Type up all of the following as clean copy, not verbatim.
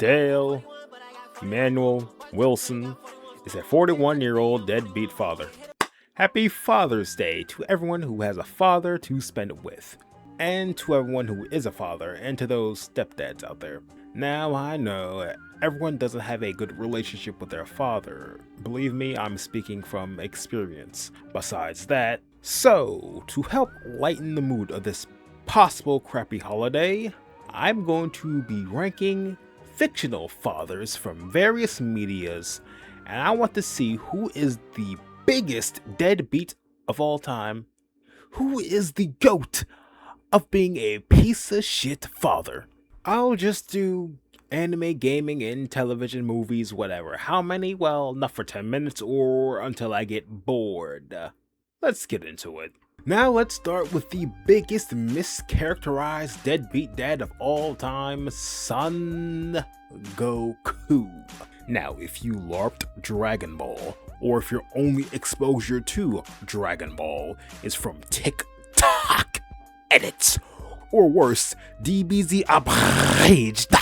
Dale Emmanuel Wilson is a 41-year-old deadbeat father. Happy Father's Day to everyone who has a father to spend it with, and to everyone who is a father, and to those stepdads out there. Now, I know everyone doesn't have a good relationship with their father. Believe me, I'm speaking from experience. Besides that, so to help lighten the mood of this possible crappy holiday, I'm going to be ranking fictional fathers from various medias, and I want to see who is the biggest deadbeat of all time. Who is the GOAT of being a piece of shit father? I'll just do anime, gaming, and television, movies, whatever. How many? Well, enough for 10 minutes or until I get bored. Let's get into it. Now let's start with the biggest mischaracterized deadbeat dad of all time, Son Goku. Now, if you LARPed Dragon Ball, or if your only exposure to Dragon Ball is from TikTok edits, or worse, DBZ abridged,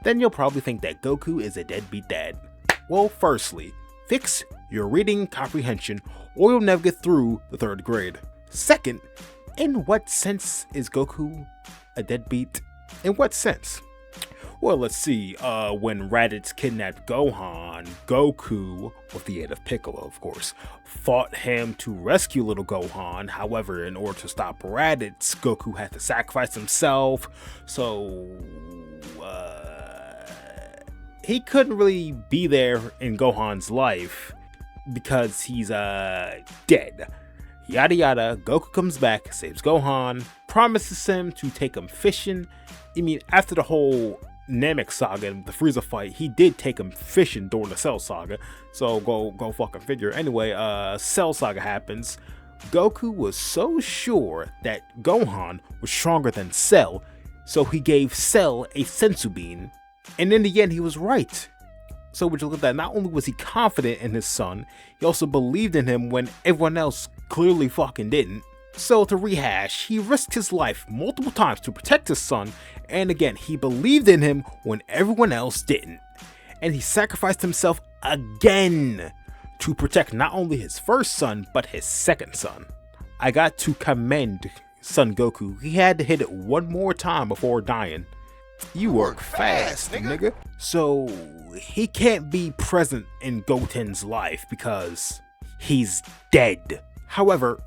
then you'll probably think that Goku is a deadbeat dad. Well, firstly, fix your reading comprehension or you'll never get through the 3rd grade. Second, in what sense is Goku a deadbeat? In what sense? Well, let's see. When Raditz kidnapped Gohan, Goku, with the aid of Piccolo, of course, fought him to rescue little Gohan. However, in order to stop Raditz, Goku had to sacrifice himself. So, he couldn't really be there in Gohan's life because he's dead. Yada yada, Goku comes back, saves Gohan, promises him to take him fishing. I mean, after the whole Namek saga and the Frieza fight, he did take him fishing during the Cell saga, so go fucking figure. Anyway, Cell saga happens. Goku was so sure that Gohan was stronger than Cell, so he gave Cell a senzu bean, and in the end he was right. So would you look at that? Not only was he confident in his son, he also believed in him when everyone else clearly fucking didn't. So to rehash, he risked his life multiple times to protect his son, and again, he believed in him when everyone else didn't. And he sacrificed himself again to protect not only his first son, but his second son. I got to commend Son Goku. He had to hit it one more time before dying. You work fast, nigga. So, he can't be present in Goten's life because he's dead. However,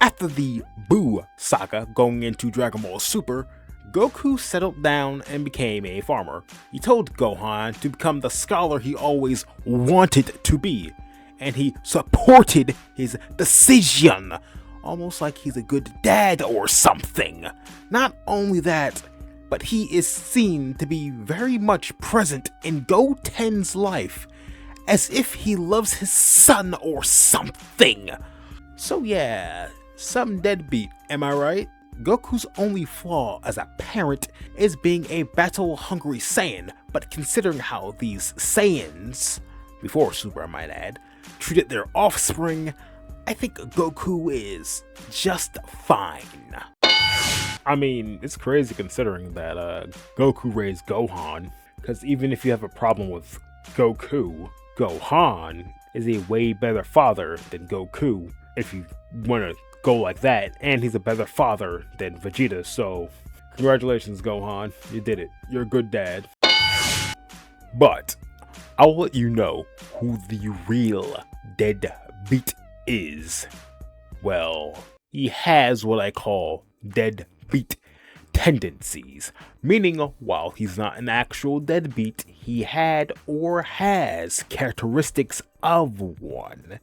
after the Buu saga going into Dragon Ball Super, Goku settled down and became a farmer. He told Gohan to become the scholar he always wanted to be, and he supported his decision, almost like he's a good dad or something. Not only that, but he is seen to be very much present in Goten's life, as if he loves his son or something. So yeah, some deadbeat, am I right? Goku's only flaw as a parent is being a battle-hungry Saiyan, but considering how these Saiyans, before Super I might add, treated their offspring, I think Goku is just fine. I mean, it's crazy considering that Goku raised Gohan, because even if you have a problem with Goku, Gohan is a way better father than Goku, if you want to go like that, and he's a better father than Vegeta, so congratulations Gohan, you did it, you're a good dad. But I'll let you know who the real deadbeat is. Well, he has what I call deadbeat tendencies, meaning while he's not an actual deadbeat, he had or has characteristics of one.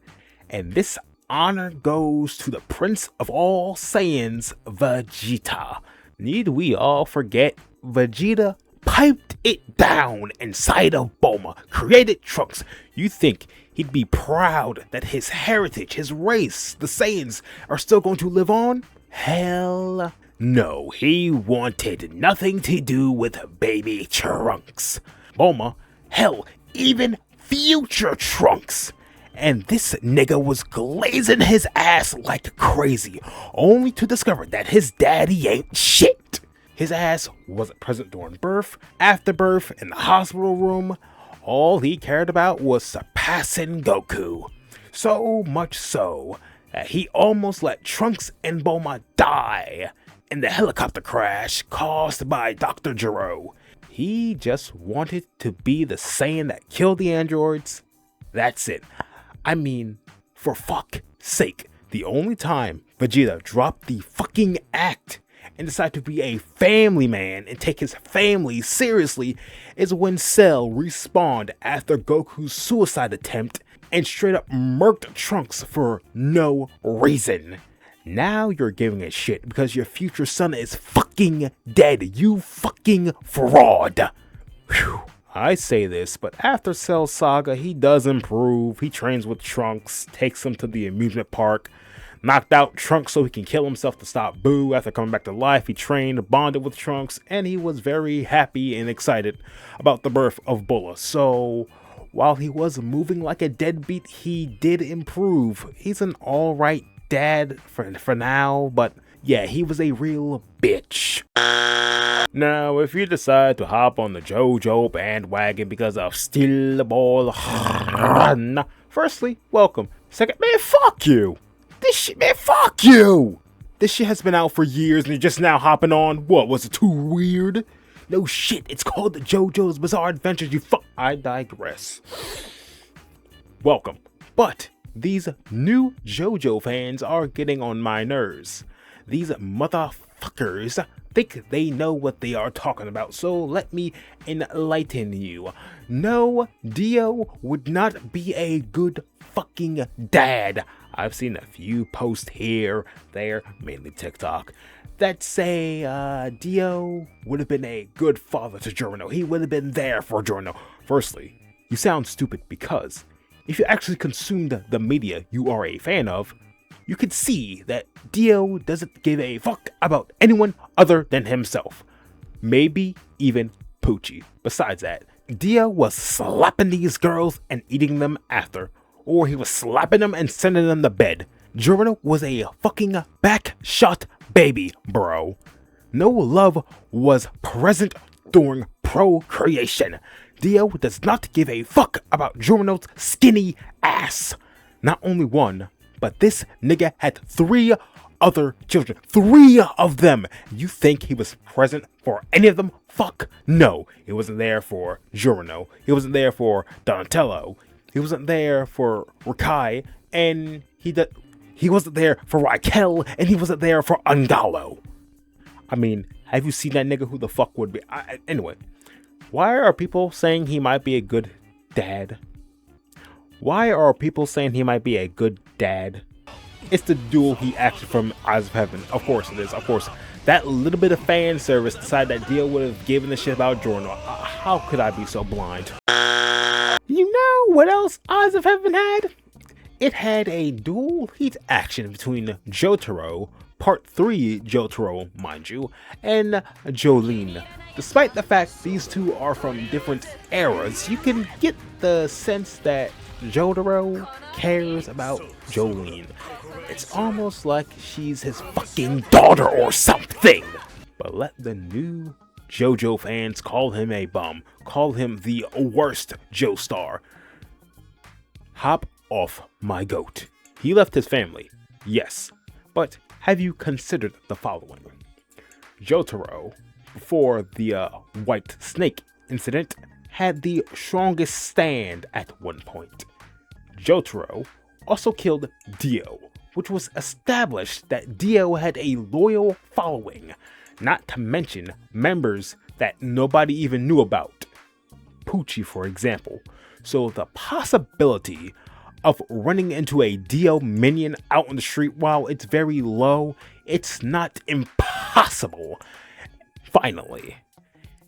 And this honor goes to the Prince of all Saiyans, Vegeta. Need we all forget, Vegeta piped it down inside of Bulma, created Trunks. You think he'd be proud that his heritage, his race, the Saiyans, are still going to live on? Hell no, he wanted nothing to do with baby Trunks. Bulma, hell, even future Trunks. And this nigga was glazing his ass like crazy, only to discover that his daddy ain't shit. His ass wasn't present during birth, after birth, in the hospital room. All he cared about was surpassing Goku. So much so that he almost let Trunks and Bulma die in the helicopter crash caused by Dr. Gero. He just wanted to be the Saiyan that killed the androids. That's it. I mean, for fuck's sake, the only time Vegeta dropped the fucking act and decided to be a family man and take his family seriously is when Cell respawned after Goku's suicide attempt and straight up murked Trunks for no reason. Now you're giving a shit because your future son is fucking dead, you fucking fraud. Whew. I say this, but after Cell's saga, he does improve. He trains with Trunks, takes him to the amusement park, knocked out Trunks so he can kill himself to stop Boo. After coming back to life, he trained, bonded with Trunks, and he was very happy and excited about the birth of Bulma. So, while he was moving like a deadbeat, he did improve. He's an alright dad for now, but yeah, he was a real bitch. Now, if you decide to hop on the JoJo bandwagon because of Still Ball Run, firstly, welcome. Second, man, fuck you. This shit, man, fuck you. This shit has been out for years and you're just now hopping on. What, was it too weird? No shit, it's called the JoJo's Bizarre Adventures, you fuck. I digress. Welcome. But these new JoJo fans are getting on my nerves. These motherfuckers think they know what they are talking about, so let me enlighten you. No, Dio would not be a good fucking dad. I've seen a few posts here, there, mainly TikTok, that say Dio would have been a good father to Giorno. He would have been there for Giorno. Firstly, you sound stupid because if you actually consumed the media you are a fan of, you could see that Dio doesn't give a fuck about anyone other than himself. Maybe even Poochie. Besides that, Dio was slapping these girls and eating them after. Or he was slapping them and sending them to bed. Giorno was a fucking backshot baby, bro. No love was present during procreation. Dio does not give a fuck about Giorno's skinny ass. Not only one, but this nigga had 3 other children. 3 of them. You think he was present for any of them? Fuck no. He wasn't there for Giorno. He wasn't there for Donatello. He wasn't there for Rakai. And he wasn't there for Raquel. And he wasn't there for Angalo. I mean, have you seen that nigga? Who the fuck would be? Anyway, why are people saying he might be a good dad? Why are people saying he might be a good dad? It's the duel he acted from Eyes of Heaven. Of course it is. Of course. That little bit of fan service decided that Dio would have given a shit about Giorno. How could I be so blind? You know what else Eyes of Heaven had? It had a dual heat action between Jotaro, Part 3 Jotaro, mind you, and Jolene. Despite the fact these two are from different eras, you can get the sense that Jotaro cares about Jolene. It's almost like she's his fucking daughter or something. But let the new JoJo fans call him a bum. Call him the worst Joestar. Hop off my goat. He left his family, yes. But have you considered the following? Jotaro, before the White Snake incident, had the strongest stand at one point. Jotaro also killed Dio, which was established that Dio had a loyal following, not to mention members that nobody even knew about. Poochie, for example. So the possibility of running into a Dio minion out on the street, while it's very low, it's not impossible. Finally,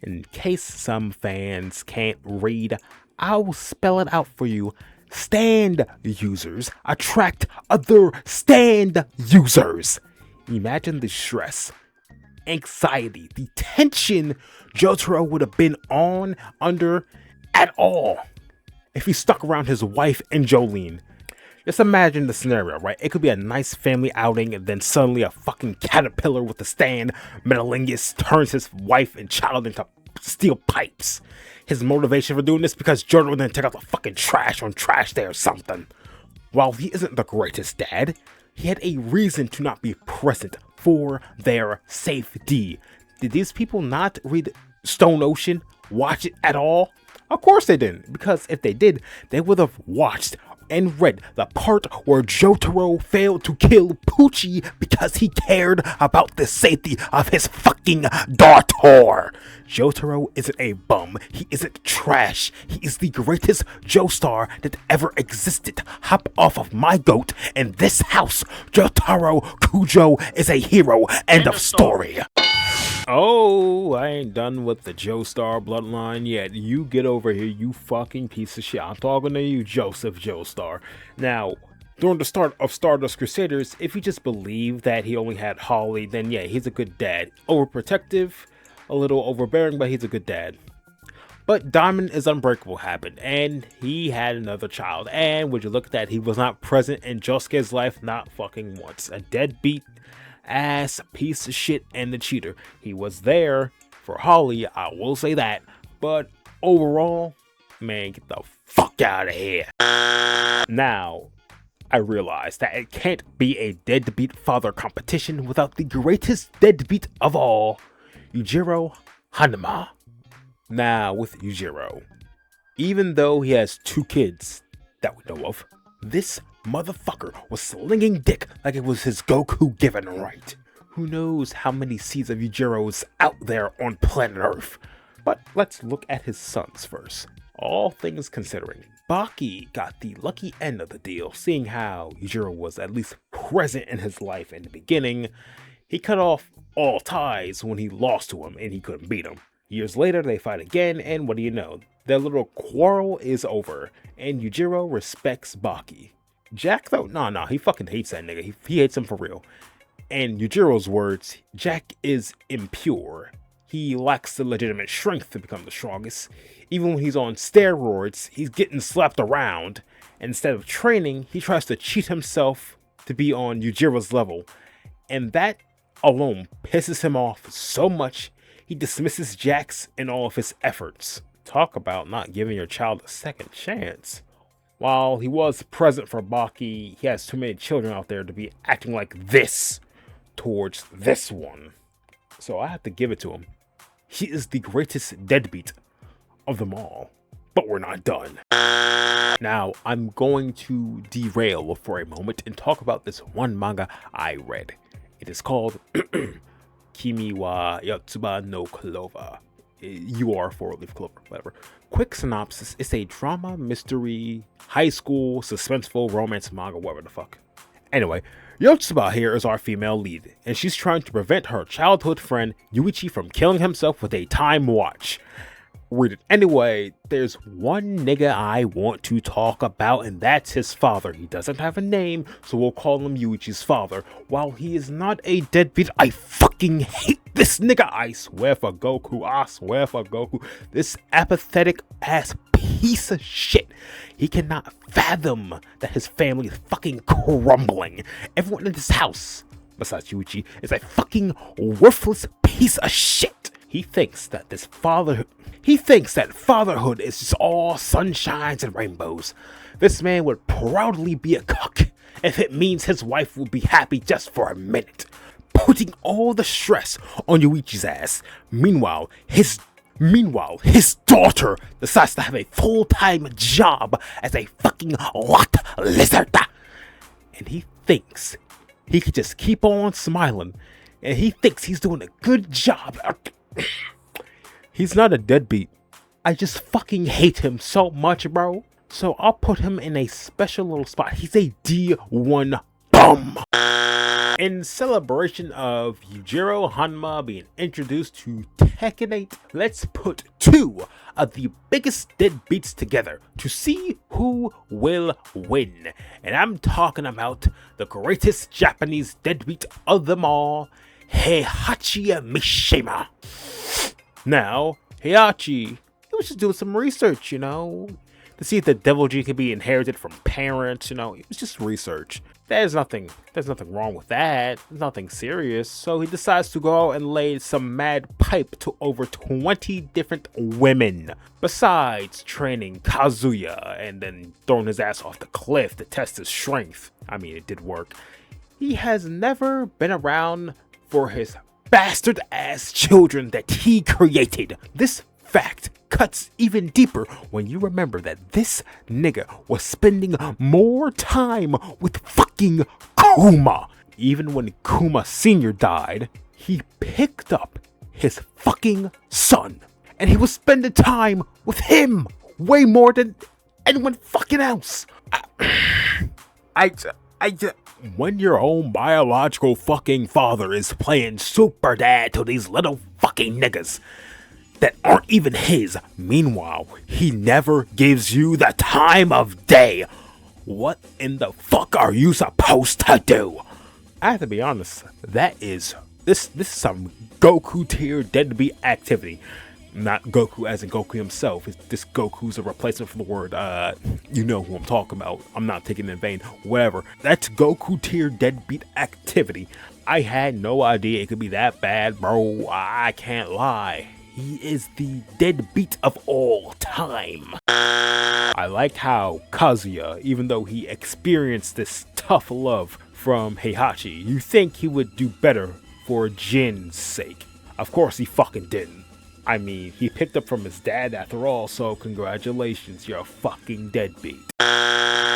in case some fans can't read, I'll spell it out for you. Stand users attract other stand users. Imagine the stress, anxiety, the tension Jotaro would have been under at all if he stuck around his wife and Jolene. Just imagine the scenario, right? It could be a nice family outing, and then suddenly a fucking caterpillar with a stand, Metalingus, turns his wife and child into steel pipes. His motivation for doing this because Jotaro didn't take out the fucking trash on trash day or something. While he isn't the greatest dad, he had a reason to not be present for their safety. Did these people not read Stone Ocean, watch it at all? Of course they didn't, because if they did, they would have watched and read the part where Jotaro failed to kill Poochie because he cared about the safety of his fucking daughter. Jotaro isn't a bum. He isn't trash. He is the greatest Joestar that ever existed. Hop off of my goat. In this house, Jotaro Kujo is a hero. End of story. Oh, I ain't done with the Joestar bloodline yet. You get over here, you fucking piece of shit. I'm talking to you, Joseph Joestar. Now, during the start of Stardust Crusaders, if you just believe that he only had Holly, then yeah, he's a good dad. Overprotective, a little overbearing, but he's a good dad. But Diamond is Unbreakable happened, and he had another child. And would you look at that, he was not present in Josuke's life, not fucking once. A deadbeat ass piece of shit and the cheater. He was there for Holly, I will say that, but overall, man, get the fuck out of here. Now, I realize that it can't be a deadbeat father competition without the greatest deadbeat of all, Yujiro Hanuma. Now, with Yujiro, even though he has 2 kids that we know of, this motherfucker was slinging dick like it was his Goku given right. Who knows how many seeds of Yujiro's out there on planet Earth. But let's look at his sons first. All things considering, Baki got the lucky end of the deal, seeing how Yujiro was at least present in his life in the beginning. He cut off all ties when he lost to him and he couldn't beat him. Years later, they fight again, and what do you know? Their little quarrel is over, and Yujiro respects Baki. Jack, though, no, he fucking hates that nigga. He hates him for real. In Yujiro's words, Jack is impure. He lacks the legitimate strength to become the strongest. Even when he's on steroids, he's getting slapped around. And instead of training, he tries to cheat himself to be on Yujiro's level. And that alone pisses him off so much, he dismisses Jax and all of his efforts. Talk about not giving your child a second chance. While he was present for Baki, he has too many children out there to be acting like this towards this one. So I have to give it to him. He is the greatest deadbeat of them all. But we're not done. Now, I'm going to derail for a moment and talk about this one manga I read. It is called Kimi wa Yotsuba no Clover. You are 4-leaf clover, whatever. Quick synopsis: it's a drama, mystery, high school, suspenseful romance manga, whatever the fuck. Anyway, Yotsuba here is our female lead, and she's trying to prevent her childhood friend Yuichi from killing himself with a time watch. Read it anyway. There's one nigga I want to talk about, and that's his father. He doesn't have a name, so we'll call him Yuichi's father. While he is not a deadbeat, I fucking hate this nigga. I swear for Goku. I swear for Goku. This apathetic ass piece of shit. He cannot fathom that his family is fucking crumbling. Everyone in this house, besides Yuichi, is a fucking worthless piece of shit. He thinks that fatherhood is just all sunshines and rainbows. This man would proudly be a cuck if it means his wife will be happy just for a minute, putting all the stress on Yuichi's ass. Meanwhile, his daughter decides to have a full-time job as a fucking lot lizard. And he thinks he could just keep on smiling, and he thinks he's doing a good job. He's not a deadbeat. I just fucking hate him so much, bro. So I'll put him in a special little spot. He's a D1 bum. In celebration of Yujiro Hanuma being introduced to Tekken 8, let's put 2 of the biggest deadbeats together to see who will win. And I'm talking about the greatest Japanese deadbeat of them all, Heihachi Mishima. Now, Heihachi, he was just doing some research, to see if the devil gene can be inherited from parents. You know, it was just research. There's nothing wrong with that. Nothing serious. So he decides to go out and lay some mad pipe to over 20 different women. Besides training Kazuya and then throwing his ass off the cliff to test his strength. I mean, it did work. He has never been around for his bastard ass children that he created. This fact cuts even deeper when you remember that this nigga was spending more time with fucking Kuma. Even when Kuma Sr. died, he picked up his fucking son and he was spending time with him way more than anyone fucking else. When your own biological fucking father is playing super dad to these little fucking niggas that aren't even his, meanwhile, he never gives you the time of day. What in the fuck are you supposed to do? I have to be honest, this is some Goku tier deadbeat activity. Not Goku as in Goku himself. This Goku's a replacement for the word, you know who I'm talking about. I'm not taking it in vain. Whatever. That's Goku tier deadbeat activity. I had no idea it could be that bad, bro. I can't lie. He is the deadbeat of all time. I liked how Kazuya, even though he experienced this tough love from Heihachi, you think he would do better for Jin's sake. Of course he fucking didn't. I mean, he picked up from his dad after all, so congratulations, you're a fucking deadbeat.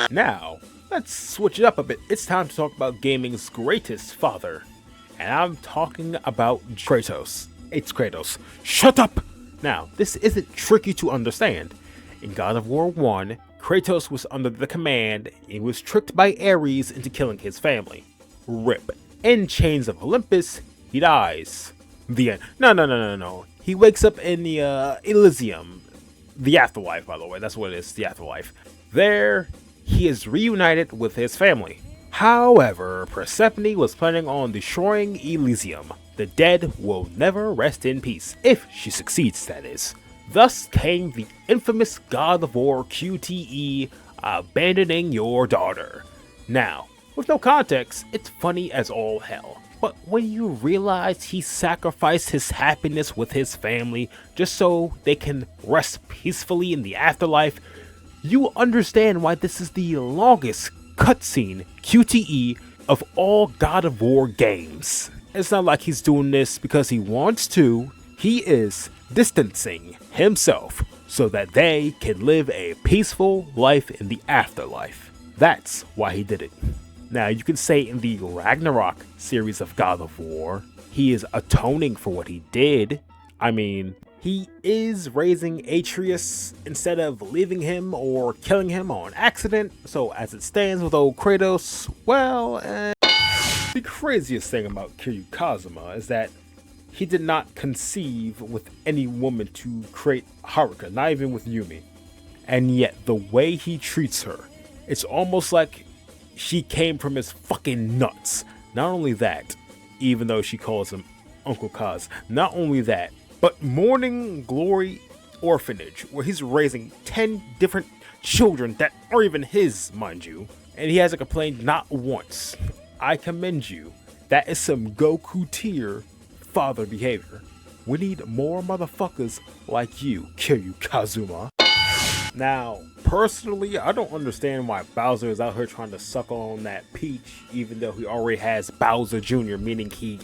Now, let's switch it up a bit. It's time to talk about gaming's greatest father. And I'm talking about Kratos. It's Kratos. Shut up! Now, this isn't tricky to understand. In God of War 1, Kratos was under the command and he was tricked by Ares into killing his family. RIP. In Chains of Olympus, he dies. The end. No. He wakes up in the Elysium. The afterlife, by the way. That's what it is, the afterlife. There, he is reunited with his family. However, Persephone was planning on destroying Elysium. The dead will never rest in peace, if she succeeds, that is. Thus came the infamous God of War QTE, abandoning your daughter. Now, with no context, it's funny as all hell. But when you realize he sacrificed his happiness with his family just so they can rest peacefully in the afterlife, you understand why this is the longest cutscene QTE of all God of War games. It's not like he's doing this because he wants to. He is distancing himself so that they can live a peaceful life in the afterlife. That's why he did it. Now, you can say in the Ragnarok series of God of War, he is atoning for what he did. I mean, he is raising Atreus instead of leaving him or killing him on accident. So as it stands with old Kratos, well, the craziest thing about Kiryu Kazuma is that he did not conceive with any woman to create Haruka, not even with Yumi. And yet the way he treats her, it's almost like she came from his fucking nuts. Not only that, even though she calls him Uncle Kaz, not only that, but Morning Glory Orphanage, where he's raising 10 different children that aren't even his, mind you, and he hasn't complained not once. I commend you. That is some Goku tier father behavior. We need more motherfuckers like you, Kiryu Kazuma. Now, personally, I don't understand why Bowser is out here trying to suck on that Peach, even though he already has Bowser Jr., meaning he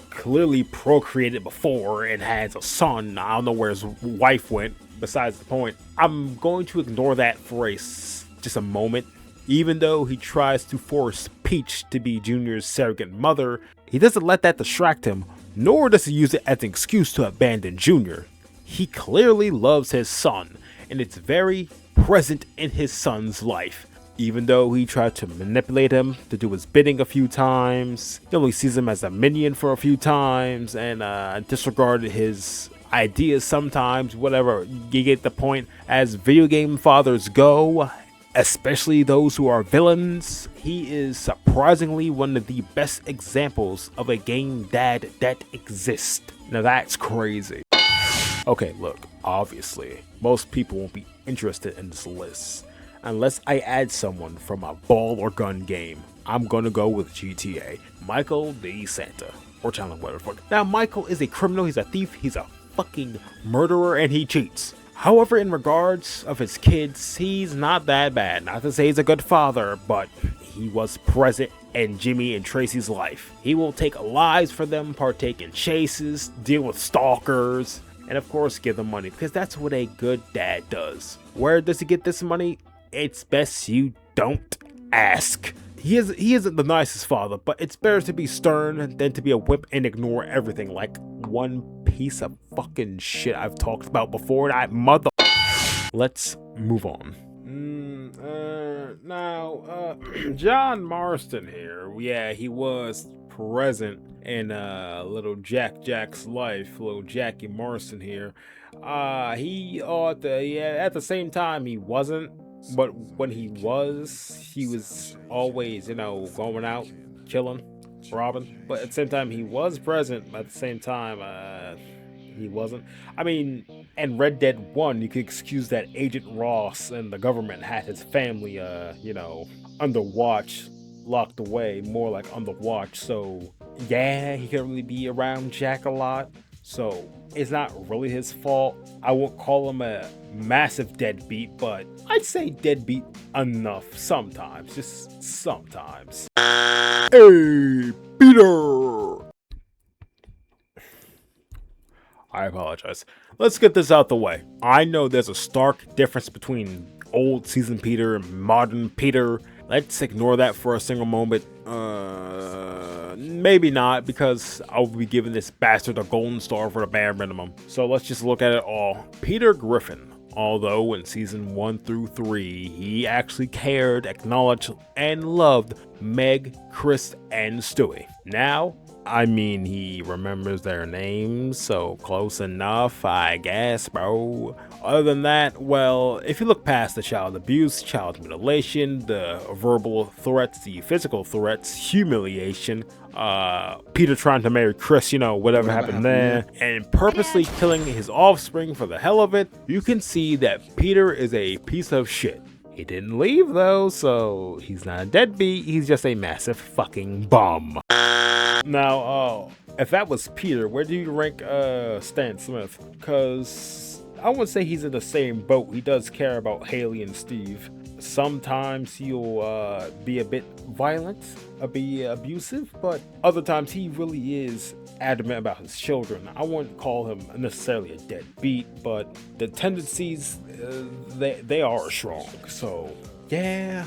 clearly procreated before and has a son. I don't know where his wife went, besides the point. I'm going to ignore that for just a moment. Even though he tries to force Peach to be Junior's surrogate mother, he doesn't let that distract him, nor does he use it as an excuse to abandon Junior. He clearly loves his son, and it's very present in his son's life. Even though he tried to manipulate him to do his bidding a few times, he only sees him as a minion for a few times, and disregarded his ideas sometimes, whatever, you get the point. As video game fathers go, especially those who are villains, he is surprisingly one of the best examples of a game dad that exists. Now that's crazy. Okay, look, obviously, most people won't be interested in this list. Unless I add someone from a ball or gun game, I'm gonna go with GTA. Michael D. Santa. Or Chandler, whatever the fuck. Now, Michael is a criminal, he's a thief, he's a fucking murderer, and he cheats. However, in regards of his kids, he's not that bad. Not to say he's a good father, but he was present in Jimmy and Tracy's life. He will take lives for them, partake in chases, deal with stalkers, and of course give them money, because that's what a good dad does. Where does he get this money? It's best you don't ask. He isn't the nicest father, but it's better to be stern than to be a wimp and ignore everything like one piece of fucking shit I've talked about before. That mother. Let's move on. Now, John Marston here. Yeah, he was present in little Jack's life. Little Jackie Marston here. He ought to, yeah, at the same time he wasn't. But when he was always, going out, killing, robbing. But at the same time, he was present. But at the same time, he wasn't. I mean, in Red Dead 1, you could excuse that Agent Ross and the government had his family, under watch, locked away, more like on the watch. So, yeah, he couldn't really be around Jack a lot. So, it's not really his fault. I won't call him a massive deadbeat, but I'd say deadbeat enough sometimes, just sometimes. Hey, Peter! I apologize. Let's get this out the way. I know there's a stark difference between old season Peter and modern Peter. Let's ignore that for a single moment. Maybe not, because I'll be giving this bastard a golden star for the bare minimum. So let's just look at it all. Peter Griffin. Although in season 1 through 3, he actually cared, acknowledged, and loved Meg, Chris, and Stewie. Now, I mean, he remembers their names, so close enough, I guess, bro. Other than that, well, if you look past the child abuse, child mutilation, the verbal threats, the physical threats, humiliation, Peter trying to marry Chris, whatever happened there, and purposely killing his offspring for the hell of it, you can see that Peter is a piece of shit. He didn't leave though, so he's not a deadbeat, he's just a massive fucking bum. Now, if that was Peter, where do you rank Stan Smith? Because I wouldn't say he's in the same boat. He does care about Haley and Steve. Sometimes he'll be a bit violent, be abusive, but other times he really is adamant about his children. I wouldn't call him necessarily a deadbeat, but the tendencies, they are strong. So, yeah.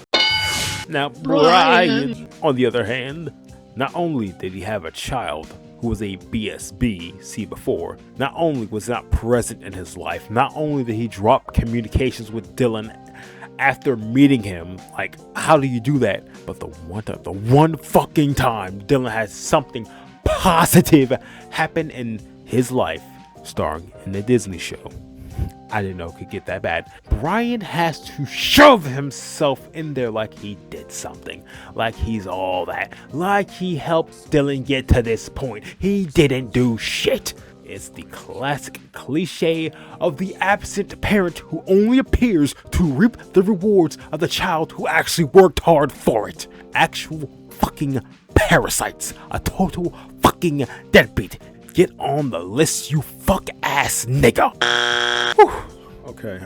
Now, Brian, on the other hand, not only did he have a child who was a BSB, see before, not only was not present in his life, not only did he drop communications with Dylan after meeting him, like, how do you do that? But the one fucking time Dylan has something positive happen in his life, starring in the Disney show. I didn't know it could get that bad. Brian has to shove himself in there like he did something, like he's all that, like he helped Dylan get to this point. He didn't do shit. It's the classic cliche of the absent parent who only appears to reap the rewards of the child who actually worked hard for it. Actual fucking parasites. A total fucking deadbeat. Get on the list, you fuck ass nigga. Whew. Okay,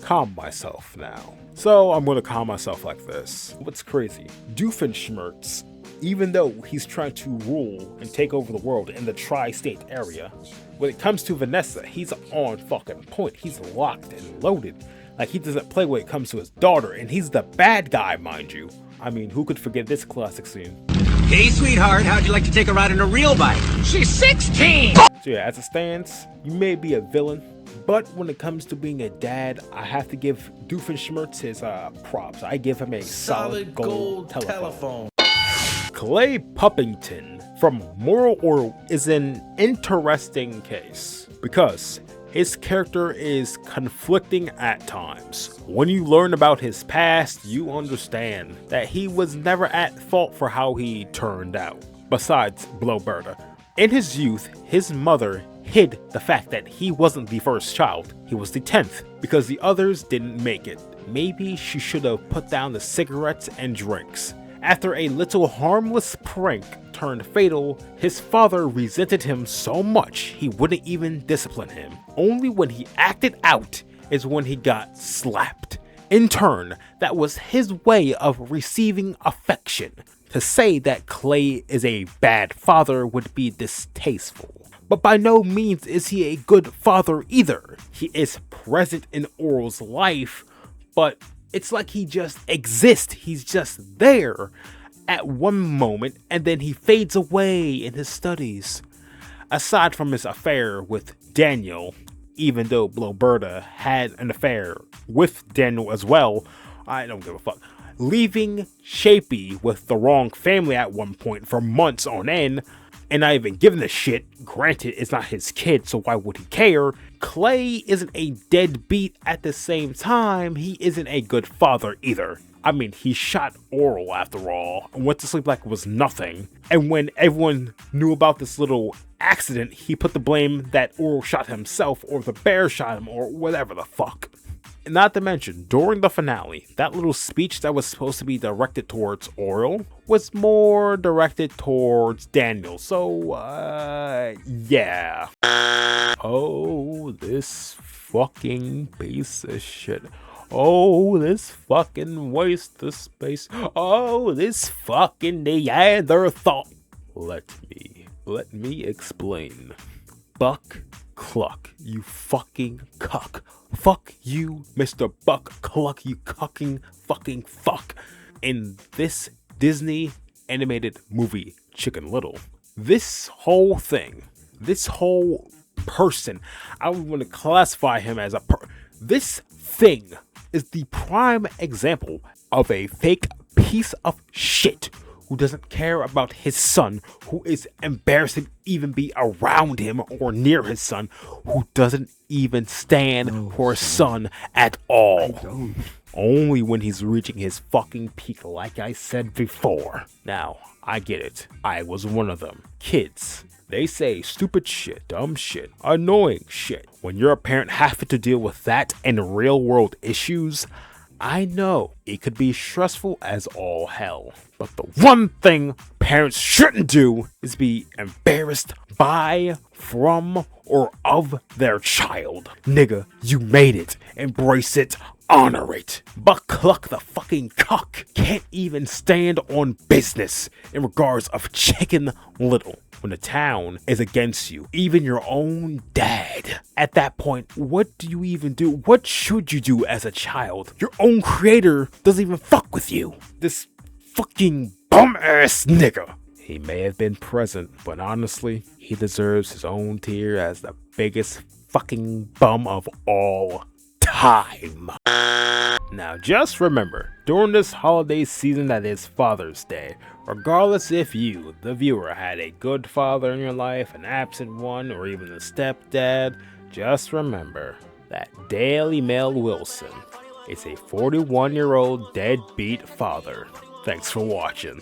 calm myself now. So I'm gonna calm myself like this. What's crazy? Doofenshmirtz, even though he's trying to rule and take over the world in the tri-state area, when it comes to Vanessa, he's on fucking point. He's locked and loaded. Like, he doesn't play when it comes to his daughter, and he's the bad guy, mind you. I mean, who could forget this classic scene? Hey, sweetheart, how'd you like to take a ride in a real bike? She's 16! So yeah, as it stands, you may be a villain, but when it comes to being a dad, I have to give Doofenshmirtz his props. I give him a solid gold telephone. Clay Puppington from Moral Order is an interesting case because his character is conflicting at times. When you learn about his past, you understand that he was never at fault for how he turned out, besides Blowberta. In his youth, his mother hid the fact that he wasn't the first child, he was the 10th, because the others didn't make it. Maybe she should have put down the cigarettes and drinks. After a little harmless prank turned fatal, his father resented him so much he wouldn't even discipline him. Only when he acted out is when he got slapped. In turn, that was his way of receiving affection. To say that Clay is a bad father would be distasteful. But by no means is he a good father either. He is present in Oral's life, but it's like he just exists. He's just there at one moment and then he fades away in his studies. Aside from his affair with Daniel, even though Bloberta had an affair with Daniel as well, I don't give a fuck. Leaving Shapey with the wrong family at one point for months on end, and not even giving a shit. Granted, it's not his kid, so why would he care? Clay isn't a deadbeat at the same time. He isn't a good father either. I mean, he shot Oral after all, and went to sleep like it was nothing. And when everyone knew about this little accident, he put the blame that Oral shot himself, or the bear shot him, or whatever the fuck. And not to mention, during the finale, that little speech that was supposed to be directed towards Oral was more directed towards Daniel. So, yeah. Oh, this fucking piece of shit. Oh, this fucking waste of space. Oh, this fucking Neanderthal. Let me explain. Buck Cluck, you fucking cuck. Fuck you, Mr. Buck Cluck, you cucking fucking fuck. In this Disney animated movie, Chicken Little, this whole thing, this whole person, I would want to classify him as this thing is the prime example of a fake piece of shit who doesn't care about his son, who is embarrassed to even be around him or near his son, who doesn't even stand for his son at all. Only when he's reaching his fucking peak, like I said before. Now, I get it. I was one of them. Kids, they say stupid shit, dumb shit, annoying shit. When you're a parent having to deal with that and real world issues, I know it could be stressful as all hell. But the one thing parents shouldn't do is be embarrassed by, from, or of their child. Nigga, you made it. Embrace it. Honor it. Buck Cluck the fucking cuck can't even stand on business in regards of Chicken Little. When the town is against you, even your own dad. At that point, what do you even do? What should you do as a child? Your own creator doesn't even fuck with you. This fucking bum-ass nigga. He may have been present, but honestly, he deserves his own tier as the biggest fucking bum of all time. Now just remember, during this holiday season that is Father's Day, regardless if you, the viewer, had a good father in your life, an absent one, or even a stepdad, just remember that Daily Mail Wilson is a 41-year-old deadbeat father. Thanks for watching.